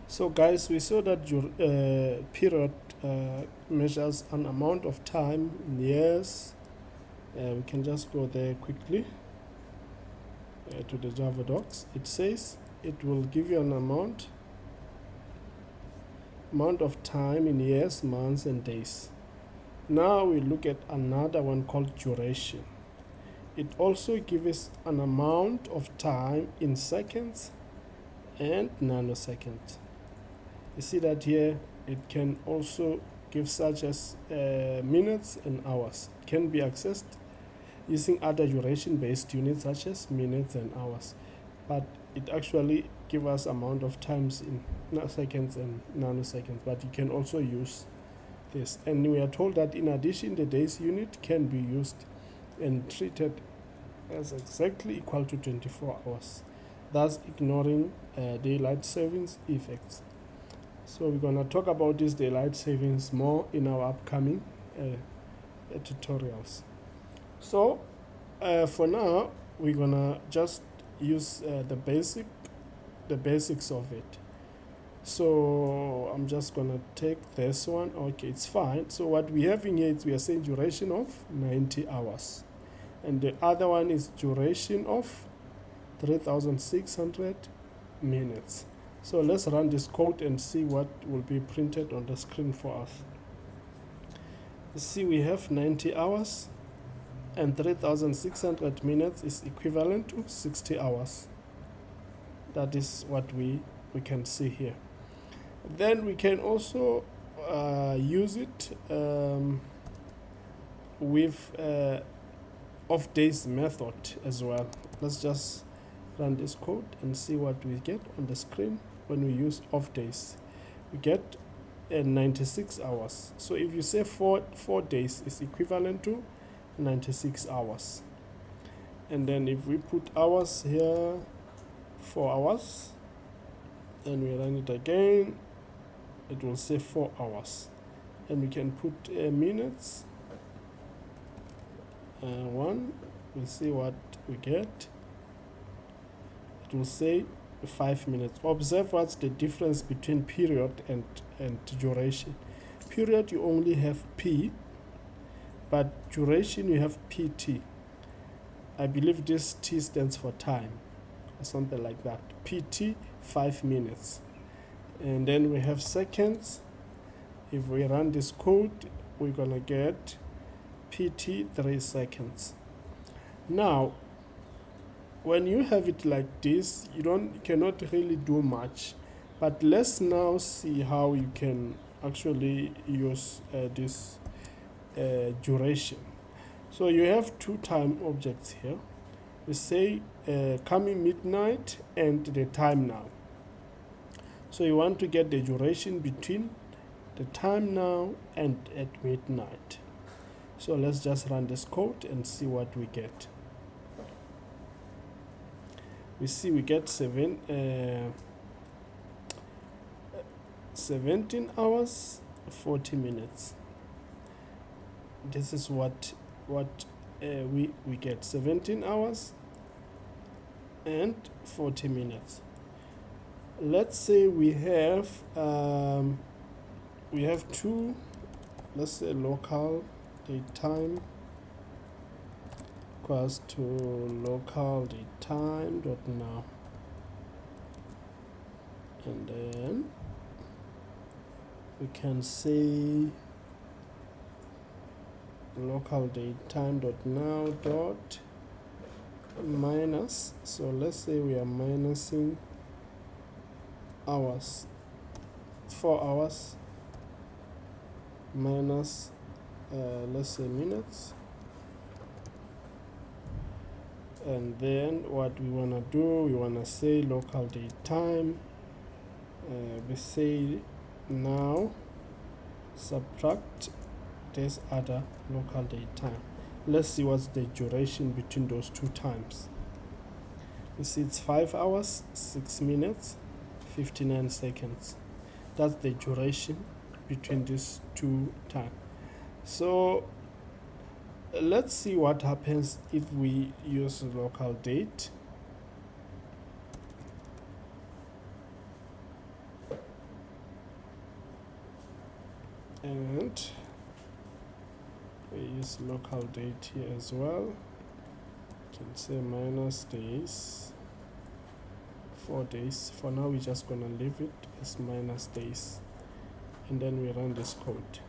So guys, we saw that period measures an amount of time in years. We can just go there quickly to the Java docs. It says it will give you an amount of time in years, months, and days. Now we look at another one called duration. It also gives an amount of time in seconds and nanoseconds. You see that here it can also give such as minutes and hours. It can be accessed using other duration-based units such as minutes and hours, but it actually gives us amount of times in seconds and nanoseconds, but you can also use this. And we are told that in addition, the days unit can be used and treated as exactly equal to 24 hours, thus ignoring daylight savings effects. So we're going to talk about this daylight savings more in our upcoming tutorials. So for now, we're going to just use the basics of it. So I'm just going to take this one. Okay, it's fine. So what we have in here is we are saying duration of 90 hours. And the other one is duration of 3,600 minutes. So let's run this code and see what will be printed on the screen for us. You see we have 90 hours and 3,600 minutes is equivalent to 60 hours. That is what we can see here. Then we can also use it with off days method as well. Let's just run this code and see what we get on the screen. When we use off days, we get 96 hours. So if you say 4 days is equivalent to 96 hours. And then if we put hours here, 4 hours, and we run it again, it will say 4 hours. And we can put minutes, 1, we'll see what we get. It will say 5 minutes. Observe what's the difference between period and duration. Period, you only have P, but duration, you have PT. I believe this T stands for time, or something like that. PT, 5 minutes. And then we have seconds. If we run this code, we're going to get PT, 3 seconds. Now, when you have it like this, you cannot really do much. But let's now see how you can actually use this duration. So you have 2 time objects here. We say coming midnight and the time now. So you want to get the duration between the time now and at midnight. So let's just run this code and see what we get. We see we get 17 hours 40 minutes. This is what we get, 17 hours and 40 minutes. Let's say we have 2, let's say local DateTime equals to local DateTime.now, and then we can say local DateTime.now dot minus. So let's say we are minusing hours, 4 hours minus let's say minutes. And then what we want to do, we want to say local date time. We say now subtract this other local date time. Let's see what's the duration between those 2 times. You see it's 5 hours 6 minutes 59 seconds. That's the duration between these 2 times. So let's see what happens if we use local date. and we use local date here as well. You can say minus days, 4 days. For now we're just gonna leave it as minus days, and then we run this code.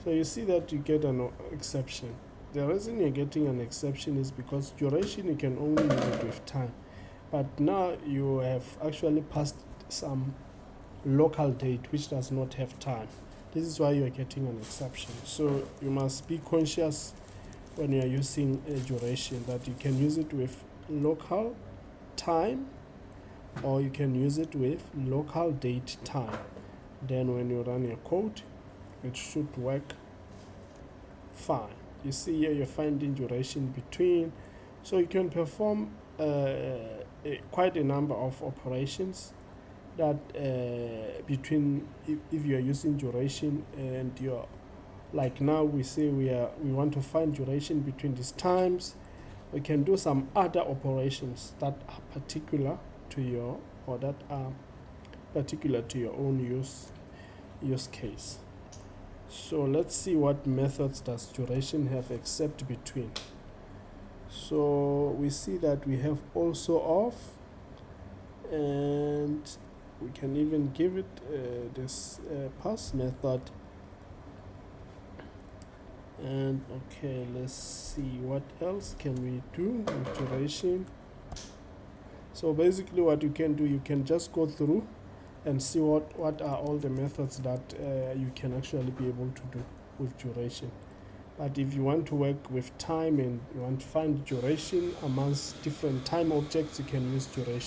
So you see that you get an exception. The reason you're getting an exception is because duration you can only use it with time, but now you have actually passed some local date which does not have time. This is why you're getting an exception. So you must be conscious when you're using a duration that you can use it with local time, or you can use it with local date time. Then when you run your code, it should work fine. You see here you're finding duration between, so you can perform quite a number of operations that between, if you're using duration and you're like now we say we want to find duration between these times. We can do some other operations that are particular to your, or that are particular to your own use case. So let's see what methods does duration have except between. So we see that we have also of, and we can even give it this pass method. And okay, let's see what else can we do with duration. So basically what you can do, you can just go through and see what are all the methods that you can actually be able to do with duration. But if you want to work with time and you want to find duration amongst different time objects, you can use duration.